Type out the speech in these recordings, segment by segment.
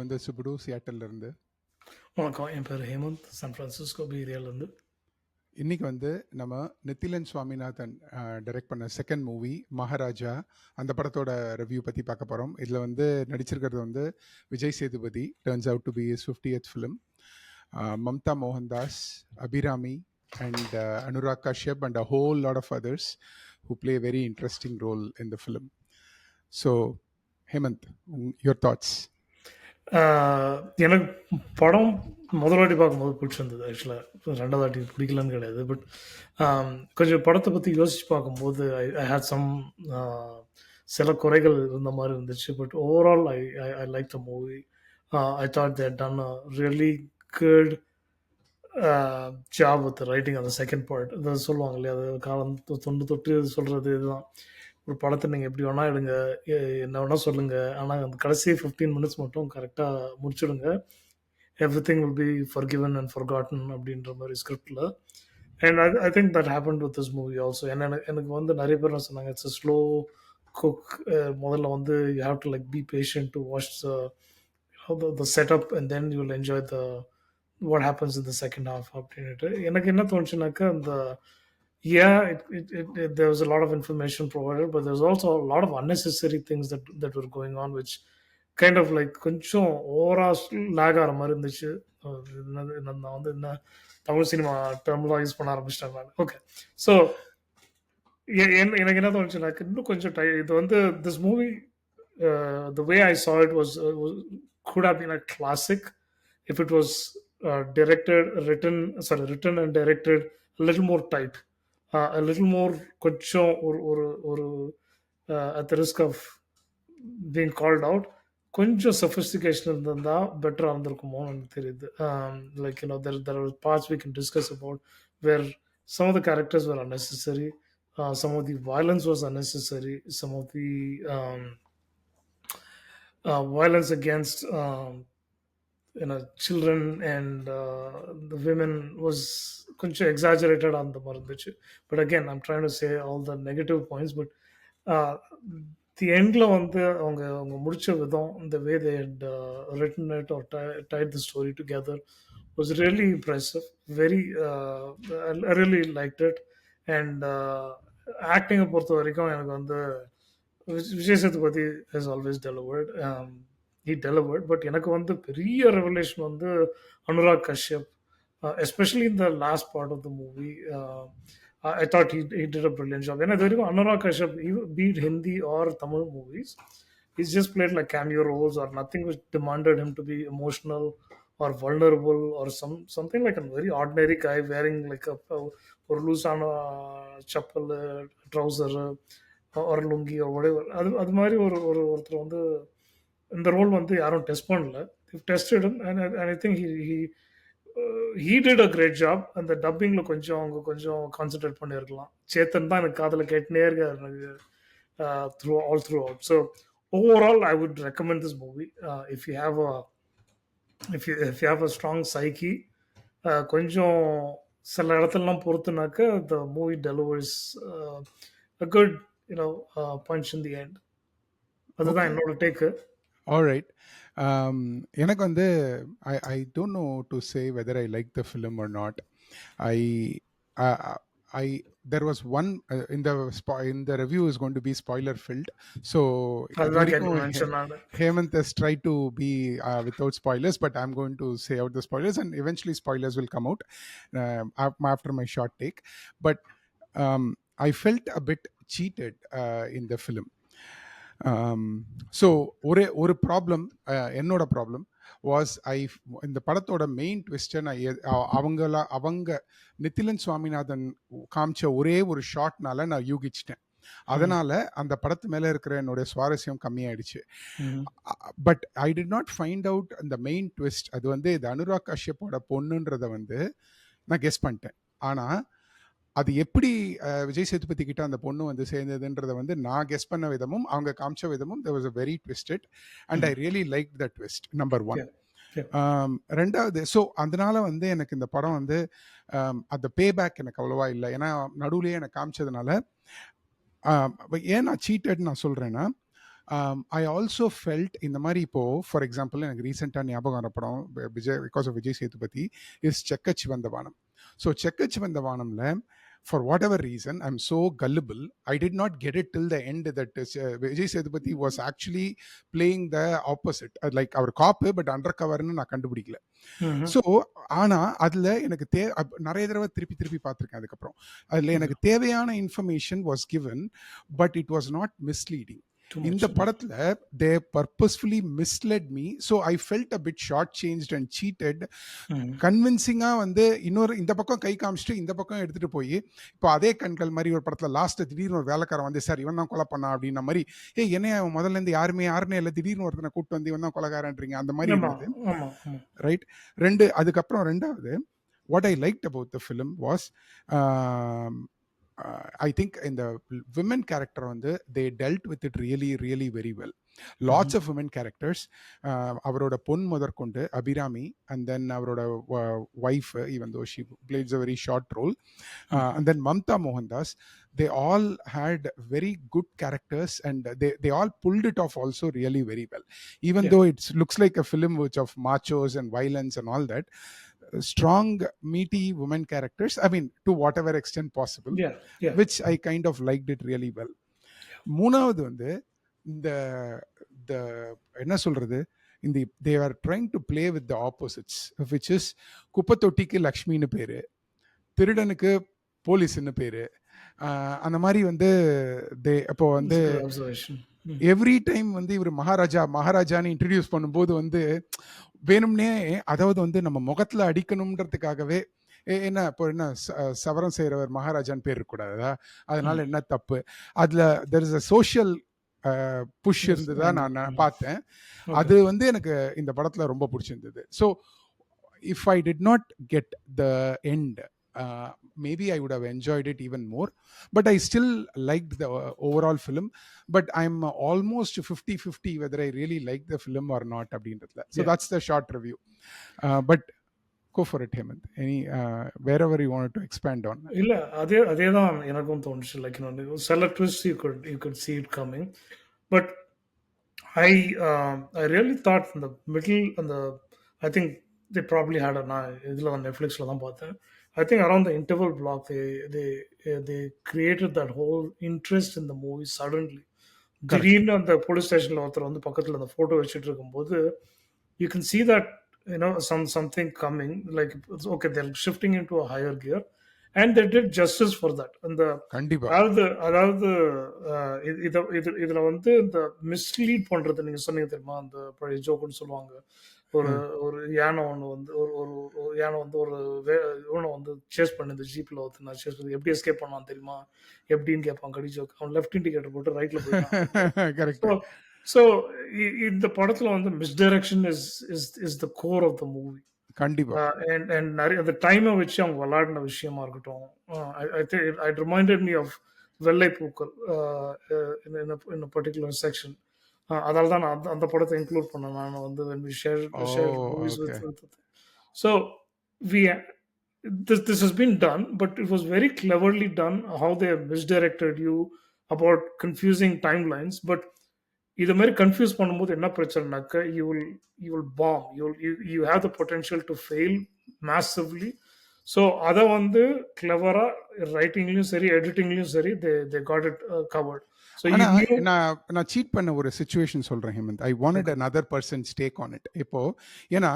வந்து சுபுடு சியாட்டல்ல இருந்து. வணக்கம். என் பேர் ஹேமந்த். சான் ஃப்ரான்சிஸ்கோ பே ஏரியாலேருந்து. இன்னைக்கு வந்து நம்ம நித்திலன் சுவாமிநாதன் டைரக்ட் பண்ண செகண்ட் மூவி மகாராஜா, அந்த படத்தோட ரிவ்யூ பற்றி பார்க்க போகிறோம். இதில் வந்து நடிச்சிருக்கிறது வந்து Vijay Sethupathi, turns out to be is 50th film. Mamta Mohandas, Abhirami and Anurag Kashyap and a whole lot of others who play a very interesting role in the film. So, Hemant, your thoughts? எனக்கு படம் முதல் வாட்டி பார்க்கும்போது பிடிச்சிருந்தது ஆக்சுவலாக. 2வது வாட்டி பிடிக்கலன்னு கிடையாது. பட் கொஞ்சம் படத்தை பற்றி யோசிச்சு பார்க்கும்போது ஐ ஹேட் சம் சில குறைகள் இருந்த மாதிரி இருந்துச்சு. But overall I like the movie. I thought that done a really good job with writing அந்த செகண்ட் பார்ட். இதை சொல்லுவாங்க இல்லையா, அது காலம் தொண்டு தொட்டு சொல்கிறது இதுதான். ஒரு படத்தை நீங்கள் எப்படி வேணால் எடுங்க, என்ன வேணால் சொல்லுங்கள், ஆனால் அந்த கடைசி 15 மினிட்ஸ் மட்டும் கரெக்டாக முடிச்சுடுங்க. Everything will be forgiven and forgotten அப்படின்ற மாதிரி ஸ்கிரிப்டில். And I think that happen with this movie also. ஏன்னா எனக்கு வந்து நிறைய பேர் என்ன சொன்னாங்க, இட்ஸ் ஸ்லோ குக். முதல்ல வந்து you have to like B patient to watch the setup and then you will enjoy the what happens in the second half அப்படின்ட்டு. எனக்கு என்ன தோணுச்சுனாக்கா, அந்த there was a lot of information provided, but there's also a lot of unnecessary things that were going on, which kind of like கொஞ்சம் ஓவரா லேக் ஆகிற மாதிரி இருந்துச்சு. நான் வந்து என்ன தமிழ் சினிமா டேர்ம்லாம் யூஸ் பண்ண ஆரம்பிச்சிட்டேன் நான். ஓகே, ஸோ எனக்கு என்ன தோணுச்சுனாக்க, இன்னும் கொஞ்சம் இது வந்து this movie, the way I saw it was could have been a classic if it was written and directed a little more tight, a little more கொஞ்சம் ஒரு at the risk of being called out, கொஞ்சம் sophistication இருந்திருந்தா பெட்டராக இருந்திருக்குமோன்னு எனக்கு தெரியுது. Like, you know, there are parts we can discuss about where some of the characters were unnecessary, some of the violence was unnecessary, some of the violence against children and the women was கொஞ்சம் exaggerated அந்த மாதிரி இருந்துச்சு. But again, I'm trying to say all the negative points, but the endல வந்து அவங்க முடிச்ச விதம், the way they had written it or tied the story together was really impressive. Very I really liked it. And acting பொறுத்த வரைக்கும் எனக்கு வந்து Vijay Sethupathi has always delivered. He delivered. But எனக்கு வந்து பெரிய ரெவலேஷன் வந்து Anurag Kashyap, especially in the last part of the movie. I thought he did a brilliant job. ஏன்னா இது வரைக்கும் Anurag Kashyap, be it Hindi or Tamil movies, he's just played like cameo roles or nothing which demanded him to be emotional or vulnerable or something, like a very ordinary guy wearing like ஒரு லூசான chappal, trouser ஒரு lungi or whatever. அது மாதிரி ஒருத்தர் வந்து இந்த role வந்து யாரும் test பண்ணல. Tested and I think he did a great job. அந்த டப்பிங்கில் கொஞ்சம் அவங்க கொஞ்சம் கான்சென்ட்ரேட் பண்ணியிருக்கலாம். சேத்தன் தான் எனக்கு காதில் கேட்டுனே இருக்காரு எனக்கு through out. So overall I would recommend this movie. If you have a strong psyche, கொஞ்சம் சில இடத்துலலாம் பொறுத்துனாக்க the movie delivers a good punch in the end. அதுதான் என்னோட டேக்கு. All right. எனக்கு வந்து I don't know to say whether I like the film or not. There was one in the review is going to be spoiler filled. So Hemant has tried to be without spoilers, but I'm going to say out the spoilers, and eventually spoilers will come out after my short take. But I felt a bit cheated in the film. So ஒரு problem, என்னோட problem was இந்த படத்தோட main ட்விஸ்ட்டை நான் அவங்க நித்திலன் சுவாமிநாதன் காமிச்ச ஒரே ஒரு ஷாட்னால நான் யூகிச்சிட்டேன். அதனால அந்த படத்து மேலே இருக்கிற என்னுடைய சுவாரஸ்யம் கம்மியாயிடுச்சு. But I did not find out அந்த மெயின் ட்விஸ்ட். அது வந்து இது அனுராக் கஷ்யப்போட பொண்ணுன்றதை வந்து நான் கெஸ் பண்ணிட்டேன். ஆனால் அது எப்படி விஜய் சேதுபதி கிட்ட அந்த பொண்ணு வந்து சேர்ந்ததுன்றதை வந்து நான் கெஸ் பண்ண விதமும் அவங்க காமிச்ச விதமும் there was a very twisted and I really liked that twist. Number 1. ரெண்டாவது, ஸோ அதனால வந்து எனக்கு இந்த படம் வந்து அந்த பே பேக் எனக்கு அவ்வளோவா இல்லை. ஏன்னா நடுவுலேயே எனக்கு காமிச்சதுனால. ஏன் நான் சீட்டட் நான் சொல்கிறேன்னா, ஐ ஆல்சோ ஃபெல்ட் இந்த மாதிரி இப்போ ஃபார் எக்ஸாம்பிள் எனக்கு ரீசெண்டாக ஞாபகம் வர படம் Vijay because of Vijay Sethupathi is Chekka Vantha Vaanam. So செக்கச் வந்த வானம்ல for whatever reason I'm so gullible, I did not get it till the end that Vijay Sethupathi was actually playing the opposite, like our cop but undercover னு நான் கண்டுபிடிக்கல. So ஆனா அதுல எனக்கு நிறைய தடவை திருப்பி திருப்பி பார்த்துருக்கேன். அதுக்கப்புறம் அதுல எனக்கு தேவையான information was given, but it was not misleading. இந்த படத்துல they purposefully misled me, so I felt a bit short-changed and cheated. கன்வின்சிங்கா வந்து இன்னொரு இந்த பக்கம் கை காமிச்சிட்டு இந்த பக்கம் எடுத்துட்டு போய் இப்போ அதே கண்கள் மாதிரி ஒரு படத்துல லாஸ்ட் திடீர்னு ஒரு வேலைக்காரன் வந்து சார் இவன் தான் கொலை பண்ணா அப்படின்ன மாதிரி, என்ன முதல்ல இருந்து யாருமே இல்லை, திடீர்னு ஒருத்தனை கூப்பிட்டு வந்து இவன் தான் கொலைகாரன்றீங்க அந்த மாதிரி இருந்தது. ரைட். அதுக்கப்புறம் ரெண்டாவது what I liked about the film was I think in the women character வந்து they dealt with it really very well. Lots of women characters. அவரோட பொன் முதற்கொண்டு அபிராமி, and then அவரோட wife, even though she plays a very short role, and then Mamta Mohandas, they all had very good characters, and they all pulled it off also really very well. Even though it looks like a film which of machos and violence and all that, strong meaty women characters, I mean to whatever extent possible, which I kind of liked it really well. மூணாவது வந்து இந்த என்ன சொல்றது, இந்த they are trying to play with the opposites, which is குப்பத்தொட்டிக்கு லக்ஷ்மின்னு பேரு, திருடனுக்கு போலீஸ்னு பேரு. அந்த மாதிரி வந்து அப்போ வந்து எவ்ரி டைம் வந்து இவர் மகாராஜான்னு இன்ட்ரடியூஸ் பண்ணும்போது வந்து வேணும்னே, அதாவது வந்து நம்ம முகத்துல அடிக்கணும்ன்றதுக்காகவே என்ன இப்போ என்ன சவரம் செய்யறவர் மகாராஜான்னு பேர் இருக்கக்கூடாதா, அதனால என்ன தப்பு அதுல there is a social push இருந்ததா நான் பார்த்தேன். அது வந்து எனக்கு இந்த படத்துல ரொம்ப பிடிச்சிருந்தது. So if I did not get the end, maybe I would have enjoyed it even more, but I still liked the overall film. But I'm almost 50-50 whether I really like the film or not அப்படின்றதுல. So that's the short review. But go for it, Hemant. Any wherever you wanted to expand on. இல்ல அதே தான் எனக்கும் தோணுச்சு. Like சில twist you could see it coming, but I really thought in the middle and I think they probably had இதுல நெட்ஃபிளிக்ஸ்ல தான் பார்த்தேன். I think around the interval block they created that whole interest in the movie suddenly. திடீர்னு அந்த police ஸ்டேஷன்ல ஒருத்தர் வந்து பக்கத்துல அந்த போட்டோ வச்சுட்டு இருக்கும்போது you can see that something coming, like okay, they're shifting into a higher gear, and they did justice for that. அந்த அதாவது இதுல வந்து இந்த மிஸ்லீட் பண்றது நீங்க சொன்னீங்க தெரியுமா, அந்த பழைய ஜோக்குன்னு சொல்லுவாங்க, ஒரு யானை ஒன்று வந்து ஒரு யானை வந்து இவனை வந்து சேஸ் பண்ணுது, ஜீப்ல ஒருத்தர் சேஸ் பண்ணி எப்படி எஸ்கேப் பண்ணான் தெரியுமா, எப்படின்னு கேட்பான் கடி ஜோக். அவன் லெஃப்ட் இண்டிகேட்டர் போட்டு ரைட்ல போயிட்டான். ஸோ இந்த படத்துல வந்து misdirection is the core of the movie. கண்டிப்பா. அண்ட் நிறைய அந்த டைமை வச்சு அவங்க விளையாடின விஷயமா இருக்கட்டும், ஐ ரிமைண்டட் மீ ஆஃப் வெள்ளை பூக்கள் இன் பர்டிகுலர் செக்ஷன். அதனால தான் நான் அந்த படத்தை இன்க்ளூட் பண்ணேன். நான் வந்து when we shared movies with so this has been done, but it was very cleverly done how they have misdirected you about confusing timelines. But இது மாதிரி கன்ஃபியூஸ் பண்ணும்போது என்ன பிரச்சனைனாக்க, you will bomb, you have the potential to fail massively. So அதை வந்து கிளவரா ரைட்டிங்லயும் சரி எடிட்டிங்லயும் சரி they got it covered. நான் cheat பண்ண ஒரு சிச்சுவேஷன் சொல்றேன் Hemanth. I wanted another person's take on it. இப்போ ஏன்னா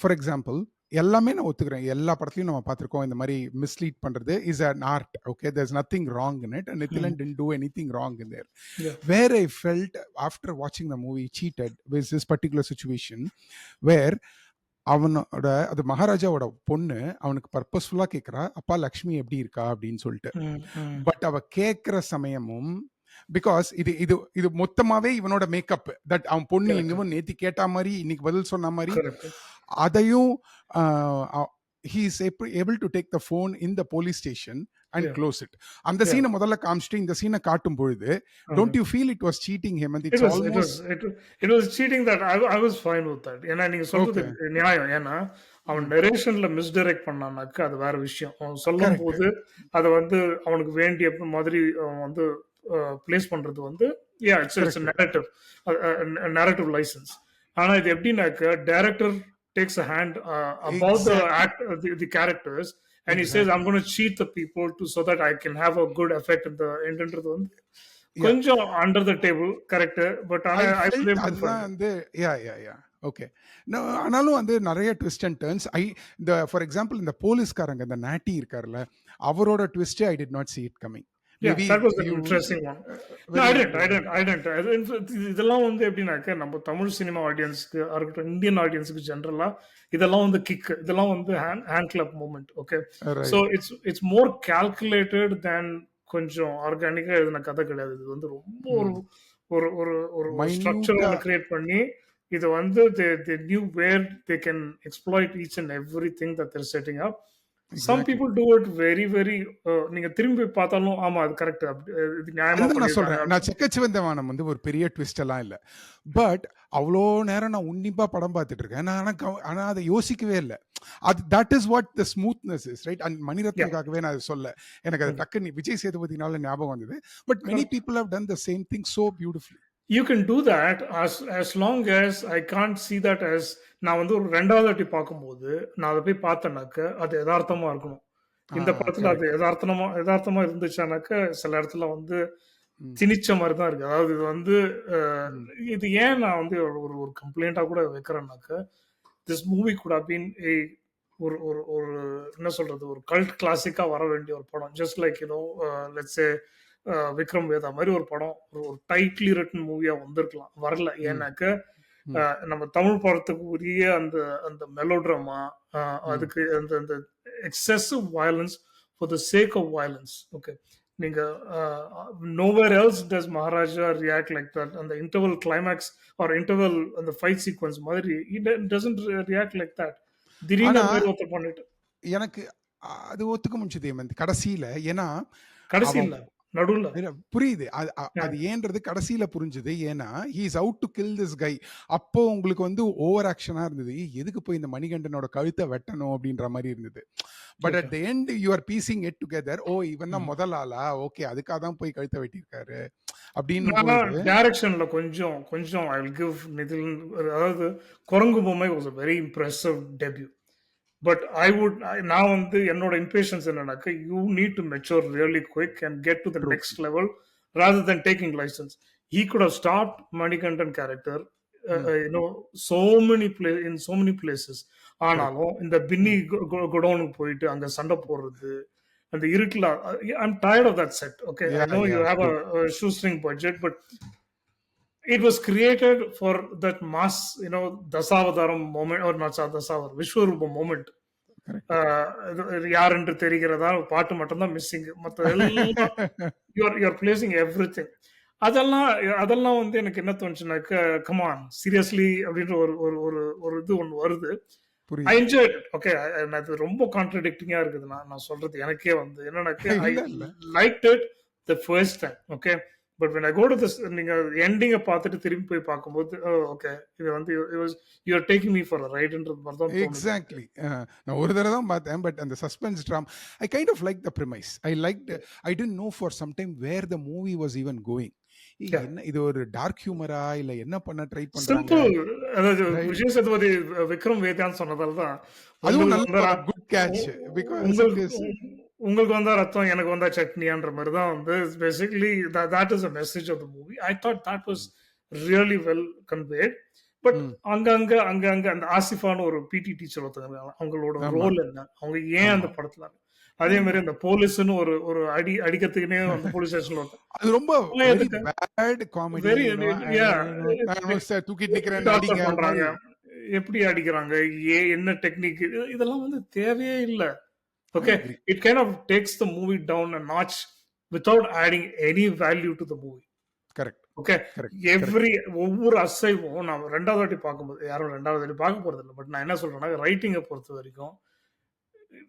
ஃபார் எக்ஸாம்பிள் எல்லாமே நான் ஒத்துக்கிறேன், எல்லா படத்துலையும் நம்ம பார்த்துருக்கோம் இந்த மாதிரி மிஸ்லீட் பண்றது is an art. Okay, there's nothing wrong in it, and Nithilan didn't do anything wrong in there. Where I felt after watching the movie cheated was this particular situation where அவனோட அது மகாராஜாவோட பொண்ணு அவனுக்கு பர்பஸ்ஃபுல்லா கேட்கிறா, அப்பா லக்ஷ்மி எப்படி இருக்கா அப்படின்னு சொல்லிட்டு. பட் அவ கேட்கிற சமயமும் பிகாஸ் இது மொத்தமாவே இவனோட மேக்கப், தட் அவன் பொண்ணு இன்னும் நேத்தி கேட்டா மாதிரி இன்னைக்கு பதில் சொன்ன மாதிரி அதையும் he is able to take the phone in the police station and close it. அந்த சீனை முதல்ல காமிச்சிட்டு இந்த சீனை காட்டும் பொழுது don't you feel it was cheating him? And it was cheating that I was fine with that. ஏன்னா நீங்க சொல்றது நியாயம். ஏன்னா அவன் நரேஷன்ல மிஸ்டைரக்ட் பண்ணானாக்க அது வேற விஷயம். அவன் சொல்லும் போது அதை வந்து அவனுக்கு வேண்டிய மாதிரி அவன் வந்து பிளேஸ் பண்றது வந்து it's correct. Narrative, narrative license. ஆனா இது எப்படின்னாக்க director takes a hand about the exactly. act the characters, and he says I'm exactly. going to cheat the people to so that I can have a good effect in the endன்றது வந்து yeah. கொஞ்சம் under the table correct. But I ஆனா I felt blame him for அதுதான் it. வந்து யா, யா, யா. Okay. ஆனாலும் வந்து நெறைய twist and turns. இந்த ஃபார் எக்ஸாம்பிள் இந்த போலீஸ்காரங்க இந்த நாட்டி இருக்கார்ல, அவரோட twist I did not see it coming. Yeah, maybe that was an you interesting one. No, very I didn't. இதெல்லாம் வந்து எப்படின்னாக்க நம்ம தமிழ் சினிமா ஆடியன்ஸ்க்கு இருக்கட்டும், இந்தியன் ஆடியன்ஸுக்கு ஜென்ரலா இதெல்லாம் வந்து கிக், இதெல்லாம் வந்து hand clap moment. Okay, so right. It's more calculated than கொஞ்சம் ஆர்கானிக்கா எதுன கதை கிடையாது. இது வந்து ரொம்ப ஒரு ம். ஒரு ஒரு ஒரு ஸ்ட்ரக்சர் மைன்யூட்டா ஒன்று கிரியேட் பண்ணி இது வந்து they knew where they can exploit each and everything that they're setting up. Some exactly. people do it very very நீங்க திரும்பி பார்த்தாலும் ஆமா அது கரெக்ட், இது நியாயமா அதுதான் நான் பண்ணிருக்காங்க. சொல்றேன். நான் செக்கச்சிவந்த வானம் வந்து ஒரு பெரிய ட்விஸ்ட் எல்லாம் இல்ல. பட் அவ்ளோ நேரம் நான் உன்னிப்பா படம் பார்த்துட்டு இருக்கேன். நான் ஆனா அத யோசிக்கவே இல்ல. அது that is what the smoothness is right. And Yeah. மணிரத்னக்காகவே நான் அத சொல்ல. எனக்கு அது Mm. டக்குன்னு விஜய் சேதுபதினால ஞாபகம் வந்தது. But many Correct. People have done the same thing so beautifully. You can do that as long as I can't see that as நான் வந்து ஒரு ரெண்டாவது வாட்டி பார்க்கும்போது நான் அதை போய் பார்த்தேனாக்க அது யதார்த்தமா இருக்கணும். இந்த படத்துல அது கரெக்ட். யதார்த்தமா இருந்துச்சானாக்க சில இடத்துல வந்து ம். திணிச்ச மாதிரி தான் இருக்கு. அதாவது இது வந்து ம். இது ஏன் நான் வந்து ஒரு ஒரு கம்ப்ளைண்டா கூட வைக்கிறேன்னாக்க, this movie could have been a ஒரு ஒரு ஒரு என்ன சொல்றது, ஒரு கல்ட் கிளாசிக்கா வர வேண்டிய ஒரு படம். Just like let's say Vikram Vedha மாதிரி ஒரு படம் ஒரு ஒரு டைட்லி ரிட்டன் மூவியா வந்திருக்கலாம். வரல. ம். ஏன்னாக்க ம். நம்ம தமிழ் படத்துக்கு உரிய அந்த அந்த மெலோட்ராமா, ம். அதுக்கு அந்த அந்த excessive violence for the sake of violence. Okay, நீங்க nowhere else does Maharaja react like that. அந்த இன்டர்வல் கிளைமேக்ஸ் ஆர் இன்டர்வல் அந்த ஃபைட் சீக்வன்ஸ் மாதிரி it doesn't react like that. திடீர்னு ஆனா அந்த மாதிரி ஒருத்தர் பண்ணிட்டு எனக்கு அது ஒத்துக்க முடிஞ்சது ஹேமந்த் கடைசியில. ஏன்னா கடைசி அவன் இல்ல நடுவுல. இல்ல, புரியுது. அது Yeah. ஏன்றது கடைசியில புரிஞ்சுது. ஏன்னா he is out to kill this guy. அப்போ உங்களுக்கு வந்து ஓவர் ஆக்ஷனா இருந்தது. எதுக்கு போய் இந்த மணிகண்டனோட கழுத்தை வெட்டணும் அப்படின்ற மாதிரி இருந்தது. But Okay. At the end you are piecing it together. ஓ இவன் தான் Mm. முதல் ஆளா, ஓகே அதுக்காக தான் போய் கழுத்தை வெட்டியிருக்காரு அப்படின்னும் பொழுது டைரக்ஷன்ல கொஞ்சம் கொஞ்சம் ஐ வில் கிவ் நிதின், அதாவது குரங்கு பொம்மை was a very impressive debut. But நான் வந்து என்னோட இம்பேஷன்ஸ் என்னன்னாக்க you need to mature really quick and get to the true. Next level rather than taking license. He could have stopped Manikandan character ம். so in so many places. Correct. ஆனாலும் இந்த பின்னி குடோனுக்கு போயிட்டு அங்க சண்டை போடுறது அந்த இருட்டுல, I'm tired of that set. Okay, yeah, I know yeah, you have true. a shoestring budget, but it was created for that mass, Dasavadaram moment, or not Dasavaram, Vishwarupa moment. யார் என்று தெரிகிறதா பாட்டு மட்டும் தான் மிஸ்ஸிங். மற்ற எல்லாம் you are placing everything. அதெல்லாம் அதெல்லாம் வந்து எனக்கு என்ன தோணுச்சுனாக்க, கமான் சீரியஸ்லி அப்படின்ற ஒரு ஒரு ஒரு ஒரு இது ஒன்று வருது. ஐ புரியுது. Enjoy it. ஓகே, அது ரொம்ப கான்ட்ரடிக்டிங்கா இருக்குது. நான் சொல்றது எனக்கே வந்து என்னன்னாக்க ஐ இல்ல இல்ல liked it the first time. Okay, but when I go to this, நீங்க எண்டிங்கை பார்த்துட்டு திரும்பி போய் பார்க்கும்போது ஓகே இது வந்து you are taking me for a ரைட்ன்றது மாதிரி தான் தோணுது. எக்ஸாக்ட்லி. நான் ஒரு தடவை தான் பார்த்தேன். பட் அந்த suspense drama I kind of like the premise. I didn't know for some time where the movie was even going. Yeah. என்ன இது ஒரு டார்க் ஹியூமரா இல்ல என்ன பண்ண ட்ரை பண்றாங்க? சிம்பிள். அதாவது Right. விஜய் சேதுபதி விக்ரம் வேதான்னு சொன்னதால தான் அதுவும் உங்களுக்கு நல்ல வந்து குட் கேட்ச் பிகாஸ் இட் உங்களுக்கு இஸ் உங்களுக்கு வந்தா ரத்தம் எனக்கு வந்தா சட்னியான்ற மாதிரி தான் வந்து basically that is a message of the movie. I thought that was really well conveyed. But அங்கங்க அங்கங்க அந்த ஆசிஃபான ஒரு பிடி டீச்சர் ஒருத்தங்க இருக்காங்க. அவங்களோட ஆமா. ரோல் என்ன, அவங்க ஏன் அந்த ஆமா. படத்துல, அதே மாதிரி அந்த போலீஸ்னு ஒரு ஒரு அடிக்கிறதுக்குனே அந்த போலீஸ் ஸ்டேஷன்ல ஒருத்தன் அது ரொம்ப அவன் வெரி எதுக்கு பேட் காமெடி. வெரி தூக்கிட்டு நிக்கிறேன் டார்ச்சர் அடிங்க பண்றாங்க, மாதிரி. எப்படி அடிக்கிறாங்க, என்ன டெக்னிக், இதெல்லாம் வந்து தேவையே இல்ல. Okay, I agree. It kind of takes the movie down a notch without adding any value to the movie. Correct. Okay, correct. Every ஒவ்வொரு அசைவும் நான் ரெண்டாவது வாட்டி பார்க்கும்போது, யாரும் ரெண்டாவது வாட்டி பார்க்க போறது இல்லை, பட் நான் என்ன சொல்றேன்னா ரைட்டிங்கை பொறுத்த வரைக்கும்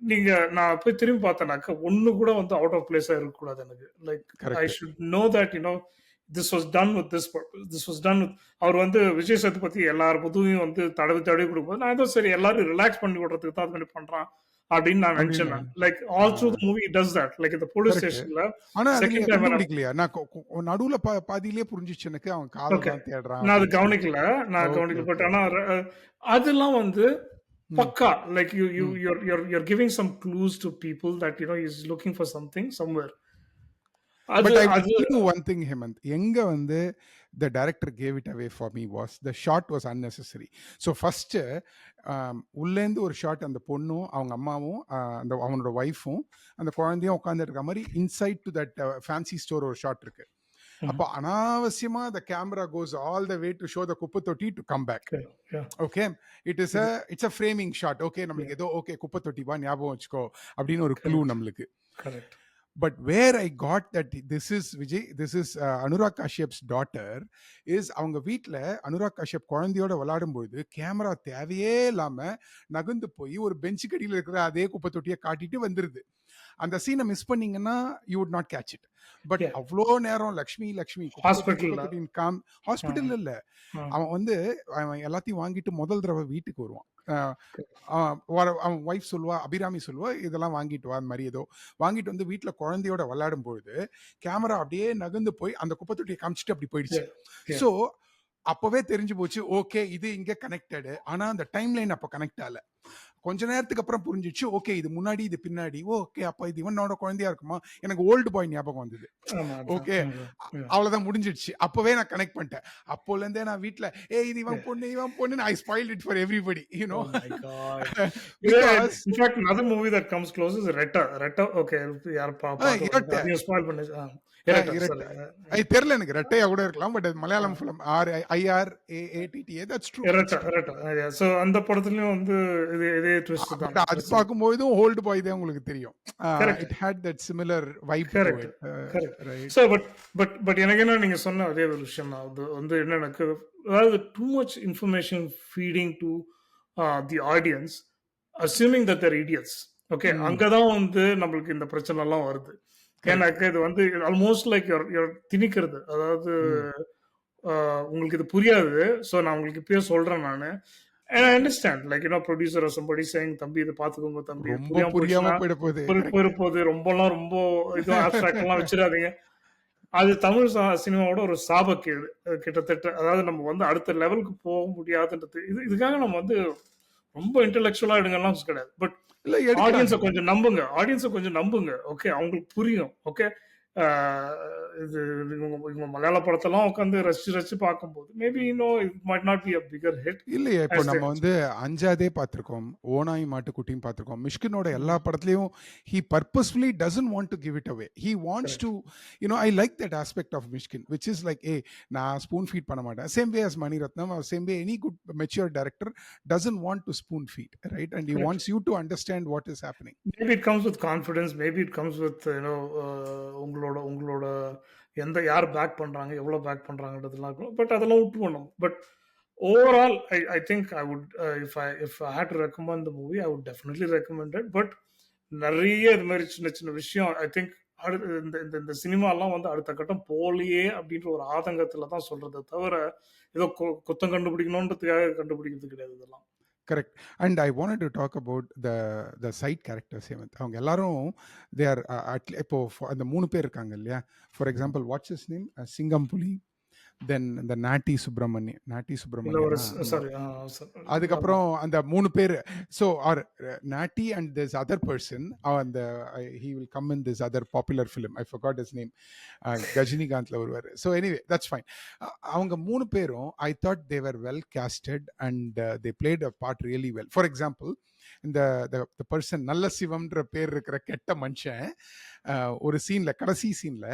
நீங்க நான் போய் திரும்பி பார்த்தேனாக்க ஒண்ணு கூட வந்து அவுட் ஆஃப் பிளேஸா இருக்கக்கூடாது எனக்கு. Like I correct. Should know that this was done with this purpose, this was done with. அவர் வந்து விஜய் சேதுபதி எல்லார் புதுவையும் வந்து தடவி தடவி கொடுக்கும்போது நான் ஏதோ சரி எல்லாரும் ரிலாக்ஸ் பண்ணி விடுறதுக்கு தான் அது பண்ணி பண்றான் அப்படின்னு நான் நினைச்சேன் அப்படின்னு. நான். Like all through ah. The movie does that. Like இந்த போலீஸ் கரெக்ட். ஸ்டேஷன்ல ஆனா அத நீங்க செகண்ட் டைம் கண்டுபிடிக்கலையா? நான் நடுவுல பாதியிலேயே புரிஞ்சுச்சு எனக்கு. அவன் காதல் ஓகே. தான் தேடுறான் நான் அது அப்படின்னு சொல்லிட்டு. கவனிக்கல. நான் ஓகே, கவனிக்கல. But okay. ஆனா அதெல்லாம் வந்து ம், பக்கா லைக் ம். you're giving some clues to people that he's looking for something somewhere. அது But I will அது tell you one thing, Hemant. எங்க வந்து the director gave it away for me was the shot was unnecessary. So first உள்ளேந்து ஒரு shot அந்த பொண்ணும் அவங்க அம்மாவும் அந்த அவனோட ஒய்ஃபும் அந்த குழந்தையும் உட்காந்துட்டு இருக்க மாதிரி inside to that fancy store ஒரு ஷாட் இருக்கு. அப்போ அனாவசியமா the camera goes all the way to show the குப்பை தொட்டி to come back. okay. Yeah. Okay, it's a framing shot. Okay, நம்மளுக்கு Yeah. ஏதோ ஓகே குப்பை தொட்டி வா ஞாபகம் வச்சுக்கோ அப்படின்னு ஒரு க்ளூ Correct. நம்மளுக்கு. Correct. But where I got that this is Vijay, this is Anurag Kashyap's daughter, is அவங்க வீட்டில் அனுராக் கஷ்யப் குழந்தையோட விளையாடும்போது கேமரா தேவையே இல்லாம நகர்ந்து போய் ஒரு பெஞ்சு கடியில் இருக்கிற அதே குப்பை தொட்டியை காட்டிட்டு வந்துருது. அந்த சீனை மிஸ் பண்ணீங்கன்னா you would not catch it. But Yeah. அவ்வளோ நேரம் லக்ஷ்மி குப்பை ஹாஸ்பிட்டல்ல. தொட்டியின் ஹாஸ்பிட்டல் இல்ல, அவன் வந்து அவன் எல்லாத்தையும் வாங்கிட்டு முதல் தடவை வீட்டுக்கு வருவான். அவன் ஒய்ஃப் சொல்லுவா, அபிராமி சொல்லுவா, இதெல்லாம் வாங்கிட்டு வா, அந்த மாதிரி ஏதோ வாங்கிட்டு வந்து வீட்டில் குழந்தையோட விளையாடும் பொழுது கேமரா அப்படியே நகர்ந்து போய் அந்த குப்பை தொட்டியை காமிச்சிட்டு அப்படி போயிடுச்சு. ஸோ அப்பவே தெரிஞ்சு போச்சு, ஓகே இது இங்க கனெக்டடு. ஆனா அந்த டைம் லைன் அப்ப கனெக்ட் ஆகல. கொஞ்ச நேரத்துக்கு அப்புறம் புரிஞ்சிச்சு, ஓகே இது முன்னாடி இது பின்னாடி, ஓகே அப்ப இது இவனோட குழந்தையா இருக்குமா. எனக்கு ஓல்டு பாய் ஞாபகம் வந்தது. ஓகே, அவ்வளவுதான் முடிஞ்சிடுச்சு. அப்பவே நான் கனெக்ட் பண்ணிட்டேன். அப்போல இருந்தே நான் வீட்ல இது இவன் பொண்ணு I spoiled it for everybody, you know. Because in fact another movie that comes close is Retta. Okay, யார் பாப்பா ஸ்பாயில் பண்ணு. தெரியல எனக்கு, ரெட்டையா கூட இருக்கலாம். But Malayalam film IRAATTA, that's true. So அந்த படத்துலயும் வந்து இதே ட்விஸ்ட் தான். அது பாக்கும்போது ஓல்ட் பாய் தான் உங்களுக்கு தெரியும். It had that similar vibe to it. Right. So but எனக்கு என்ன நீங்க சொன்ன அதே ஒரு விஷயம் தான். அது வந்து என்ன எனக்கு, அதாவது too much information feeding to the audience assuming that they're idiots. Okay, அங்கதான் வந்து நம்மளுக்கு இந்த பிரச்சனை எல்லாம் வருது. எனக்கு இது வந்து ஆல்மோஸ்ட் லைக் திணிக்கிறது. அதாவது உங்களுக்கு இது புரியாது, ஸோ நான் உங்களுக்கு இப்பயே சொல்றேன் நானு. And I understand, like producer or somebody saying, தம்பி இதை பாத்துக்கோங்க தம்பி, புரியாம போயிட ரொம்பலாம் ரொம்ப இது ஆப்ஸ்ட்ராக்ட் எல்லாம் வச்சிடாதீங்க. அது தமிழ் சினிமாவோட ஒரு சாபக்கேடு கிட்டத்தட்ட. அதாவது நம்ம வந்து அடுத்த லெவலுக்கு போக முடியாதுன்றது. இதுக்காக நம்ம வந்து ரொம்ப இன்டெலெக்சுவலா எடுங்கலாம் கிடையாது. பட் ஆடியன்ஸை கொஞ்சம் நம்புங்க. ஓகே, அவங்களுக்கு புரியும். ஓகே, இது இவங்க மலையாள படத்தெல்லாம் உட்காந்து ரசிச்சு பார்க்கும்போது maybe it might not be a bigger hit. இல்லையே, இப்போ நம்ம வந்து அஞ்சாதே பார்த்திருக்கோம், ஓனாய் மாட்டுக்குட்டியும் பார்த்திருக்கோம். மிஷ்கினோட எல்லா படத்துலயும் he purposefully doesn't want to give it away. He wants to, I like that aspect of Mishkin, which is like, நான் ஸ்பூன் ஃபீட் பண்ண மாட்டேன். Same way as Maniratnam, or same way any good mature director doesn't want to spoon feed, right? And he wants you to understand what is happening. Maybe it comes with confidence, maybe it comes with உங்களோட எந்த யார் back பண்றாங்க, எவ்வளவு back பண்றாங்கன்றதுலாம் இருக்கும். But அதெல்லாம் விட்டு பண்ணும். But overall I think I would if I had to recommend the movie, I would definitely recommend it. But நிறைய இது மாதிரி சின்ன சின்ன விஷயம் ஐ திங்க் இந்த சினிமாலாம் வந்து அடுத்த கட்டம் போலியே அப்படின்ற ஒரு ஆதங்கத்துல தான் சொல்றதை தவிர ஏதோ குத்தம் கண்டுபிடிக்கணுன்றதுக்காக கண்டுபிடிக்கிறது கிடையாது இதெல்லாம். Correct. And I wanted to talk about the side characters. அவங்க எல்லாரும் தே ஆர் இப்போ அந்த 3 பேர் இருக்காங்க இல்லையா. For example watts his name, சிங்கம் புலி, தென் இந்த நாட்டி சுப்பிரமணியன், அதுக்கப்புறம் அந்த 3 பேர். So are Natty and this other person, அந்த he will come in this other popular film, I forgot his name, கஜினிகாந்த்ல வருவார். So anyway that's fine. அவங்க 3 பேரும் I thought they were well casted and they played a part really well. For example இந்த person நல்ல சிவம்ன்ற பேர் இருக்கிற கெட்ட மனுஷன் ஒரு சீன்ல, கடைசி சீன்ல,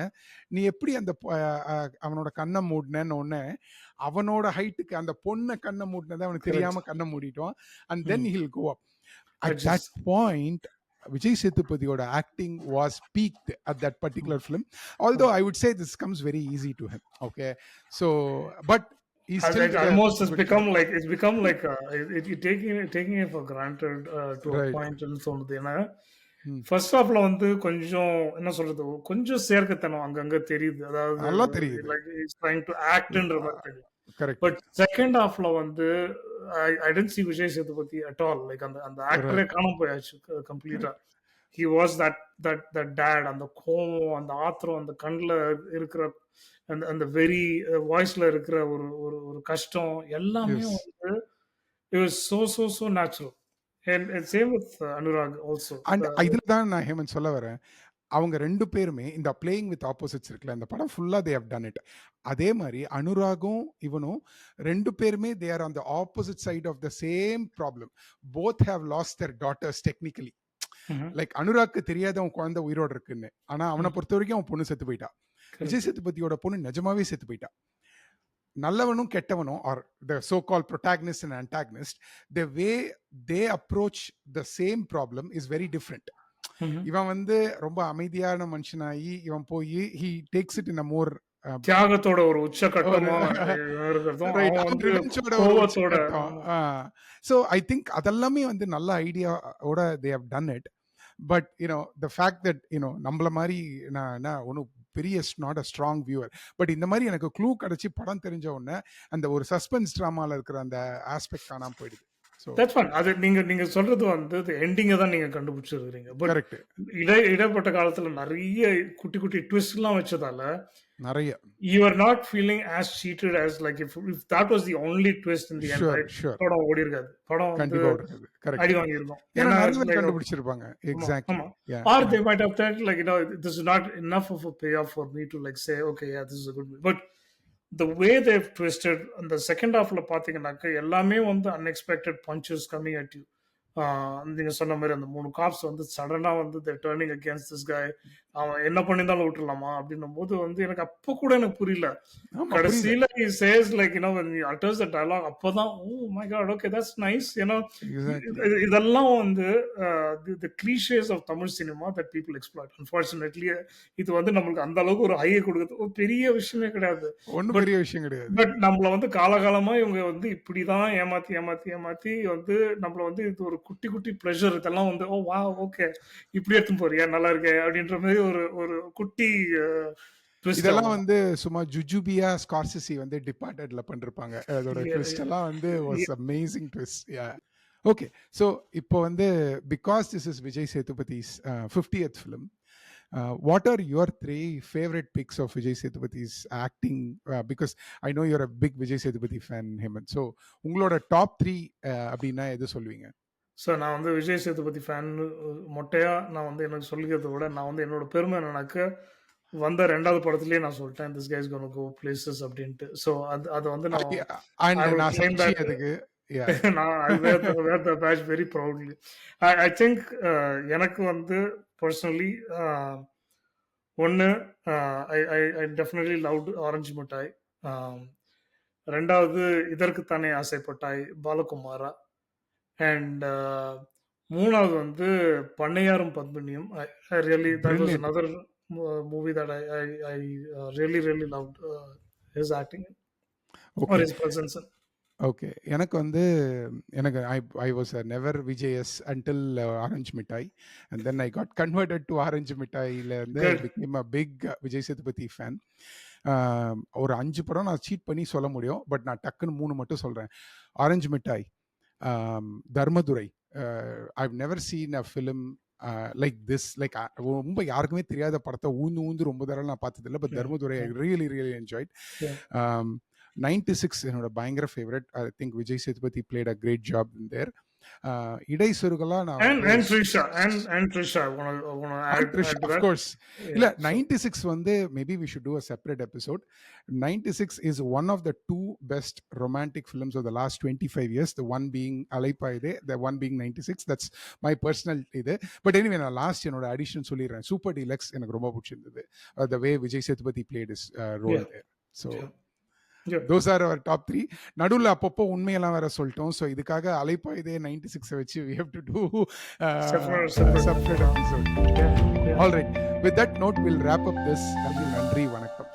நீ எப்படி அந்த அவனோட கண்ணை மூடினேன்னு ஒன்னு, அவனோட ஹைட்டுக்கு அந்த பொண்ணை கண்ணை மூடினதை அவனுக்கு தெரியாம கண்ணை மூடிட்டோம். And then hill go up. At that point Vijay சேதுபதியோட acting was peaked at that particular film. Although I would say this comes very easy to him. Okay, so but he's still almost it's become like taking it for granted to a point. And so ம். First ஹாஃப்ல வந்து கொஞ்சம் என்ன சொல்றது? கொஞ்சம் சேர்க்கத்தனம் அங்கங்க தெரியுது. அதாவது நல்லா தெரியுது. Like he is trying to ஆக்ட்ன்ற அ மாரி தெரியும். கரெக்ட். பட் செகண்ட் ஹாஃப்ல வந்து I didn't see Vijay Sethupathi at all. Like அந்த அந்த ஆக்டரே ரைட். காணாம போயாச்சு கம்ப்ளீட்டா. Correct. He was that dad. அந்த கோவம், அந்த ஆத்திரம், அந்த கண்ல இருக்கிற அந்த அந்த வெறி, வாய்ஸ்ல இருக்கிற ஒரு ஒரு ஒரு கஷ்டம் எல்லாமே எஸ். வந்து it was so natural. And same with Anurag also. And இதுல தான் நான் ஹேமந்த் சொல்ல வரேன். அவங்க 2 பேருமே இந்த பிளேயிங் வித் ஆப்போசிட்ஸ் இருக்குல்ல, இந்த படம் ஃபுல்லா தே ஹேவ் டன் இட். அதே மாரி அனுராகும், இவனும் 2 பேருமே they are on the opposite side of the same problem. Both have lost their daughters technically. Like அனுராக்கு தெரியாத அவன் குழந்தை உயிரோட இருக்குன்னு. ஆனா அவன பொறுத்தவரைக்கும் அவன் பொண்ணு செத்து போயிட்டா. விஜய் கரெக்ட். சேதுபதியோட பொண்ணு நிஜமாவே செத்து போயிட்டா. நல்லவனும் கெட்டவனும் are the so called protagonist and antagonist, the way they approach the same problem is very different. இவன் வந்து ரொம்ப அமைதியான மனுஷனாகி இவன் போய் he takes it in a more தியாகத்தோட ஒரு ஒரு உச்சகட்டமா இருக்கிறதும், ரைட், அவன் அவன் வந்து ரிவெஞ்சோட ஒரு கோவத்தோட உச்சகட்டம். ஆமா. ஸோ ஐ திங்க் அதெல்லாமே வந்து நல்ல ஐடியாவோட they have done it. But you know the fact that you know நம்மள மாதிரி நான் என்ன ஒன்றும் பெரிய not a strong viewer, but இந்த மாதிரி எனக்கு க்ளூ கிடைச்சி படம் தெரிஞ்ச உடனே அந்த ஒரு சஸ்பென்ஸ் ட்ராமால இருக்கிற அந்த ஆஸ்பெக்ட் காணாம போயிடுது. So that's fine. அது நீங்க நீங்க சொல்றது வந்து எண்டிங்க தான் நீங்க கண்டுபிடிச்சிருக்கிறீங்க. But correct. இடைப்பட்ட காலத்துல நெறைய குட்டி குட்டி ட்விஸ்ட்லாம் வச்சதால, நிறைய. you are not feeling as cheated as like if that was the only twist in the end, sure right? Sure. படம் ஓடியிருக்காது. படம் வந்து கண்டிப்பா ஓடுறது. கரெக்ட். அடி வாங்கியிருக்கும். ஏன்னா ஏன்னா நிறைய பேர் லைக் கண்டுபிடிச்சிருப்பாங்க. ஆமா, எக்ஸாக்ட்லி. ஆமா. யா Or yeah. they might have thought like, this is not enough of a payoff for me to like say, okay, yeah, this is a good movie. But the way they've twisted அந்த second ஹாஃப்ல பாத்தீங்கன்னாக்க எல்லாமே வந்து unexpected punches coming at you. நீங்க சொன்ன மாதிரி அந்த 3 cops வந்து சடனா வந்து டர்னிங் அகேன்ஸ்ட் திஸ் காய். அவன் என்ன பண்ணியிருந்தாலும் விட்டுறலாமா அப்படின்னும் போது வந்து எனக்கு அப்போ கூட எனக்கு புரியல. ஆமா புரியுது. கடைசியில he says like when he utters the dialogue அப்பதான் oh my god, okay, that's nice. Exactly. இதெல்லாம் வந்து the cliches of Tamil cinema that people exploit. Unfortunately இது வந்து நம்மளுக்கு அந்த அளவுக்கு ஒரு ஹையை கொடுக்குறது ஒரு பெரிய விஷயமே கிடையாது. ஒன்றும் பட் பெரிய விஷயம் கிடையாது. பட் நம்மள வந்து காலகாலமா இவங்க வந்து இப்படிதான் ஏமாத்தி வந்து நம்மள வந்து இது ஒரு குட்டி குட்டி ப்ளஷர் இதெல்லாம் வந்து ஓ வா ஓகே இப்படி எடுத்துன்னு போறியா நல்லா இருக்கே அப்படின்ற மாதிரி ஒரு ஒரு குட்டி ட்விஸ்ட் இதெல்லாம் ஆகும். வந்து சும்மா ஜுஜுபியா ஸ்கார்சிசி வந்து டிபார்ட்டட்ல பண்ணிருப்பாங்க. அதோட ட்விஸ்ட் எல்லாம் வந்து was amazing twist. Yeah. Okay. So இப்போ வந்து because this is Vijay Sethupathi's 50th film, what are your 3 favourite picks of Vijay Sethupathi's acting? Because I know you're a big Vijay Sethupathi fan Hemanth. So உங்களோட டாப் 3 அப்படின்னா எது சொல்லுவீங்க? ஸோ நான் வந்து விஜய் சேதுபதி ஃபேன் மொட்டையா நான் வந்து எனக்கு சொல்லிக்கிறத விட நான் வந்து என்னோட பெருமை என்னன்னாக்க வந்த 2வது படத்துலயே நான் சொல்லிட்டேன் this guy's gonna go places அப்படின்ட்டு. ஸோ அது வந்து நான் அண்ட் ஐ வில் நான் கிளைம் சாட்சி தட். அதுக்கு. யா. நான் I wear the badge very proudly. I think எனக்கு வந்து பர்சனலி ஒன்று ஐ டெஃபினெட்லி லவ்ட் ஆரஞ்சு மிட்டாய். 2வது இதற்குத்தானே ஆசைப்பட்டாய் பாலகுமாரா. அண்ட் 3வது வந்து பண்ணையாரும் பத்மினியும். I really that was brilliant. another movie that I really loved his acting or okay. his presence in. Okay. எனக்கு வந்து எனக்கு I was a never VJS until Orange Mittai. And then I got converted to Orange மிட்டாயிலேருந்து I Good. Became a big Vijay Sethupathi fan. ஒரு 5 படம் நான் seat பண்ணி சொல்ல முடியும். பட் நான் டக்குன்னு 3 மட்டும் சொல்கிறேன். Orange Mittai, Dharmadurai. I've never seen a film like this. Like ரொம்ப யாருக்குமே தெரியாத படத்தை ஊந்து ரொம்ப தடவை நான் பார்த்ததில்லை. But Yeah, Dharmadurai I yeah, really enjoyed. yeah. 96 என்னோட பயங்கர favourite. I think Vijay Sethupathi played a great job in there. இடை சொருகலா நான் வந்து And Trisha and Trisha. I wanna add to of that. course. இல்ல Yeah. So 96 வந்து maybe we should do a separate episode. 96 is one of the 2 best romantic films of the last 25 years. The one being Alaipaide, the one being 96. That's my personal இது. But anyway, நான் last என்னோட addition சொல்லிடுறேன். Super deluxe எனக்கு ரொம்ப பிடிச்சிருந்தது. The way Vijay Sethupathi played his role yeah, there. So yeah, yeah. those are our top 3. நடுவில் அப்பப்போ உண்மையெல்லாம் வேற சொல்லிட்டோம். ஸோ இதுக்காக அலைப்பாயுதே 96 வச்சு we have to do Separate. separate episode. Yeah, yeah. All right. With that note, we'll wrap up this. நன்றி, வணக்கம்.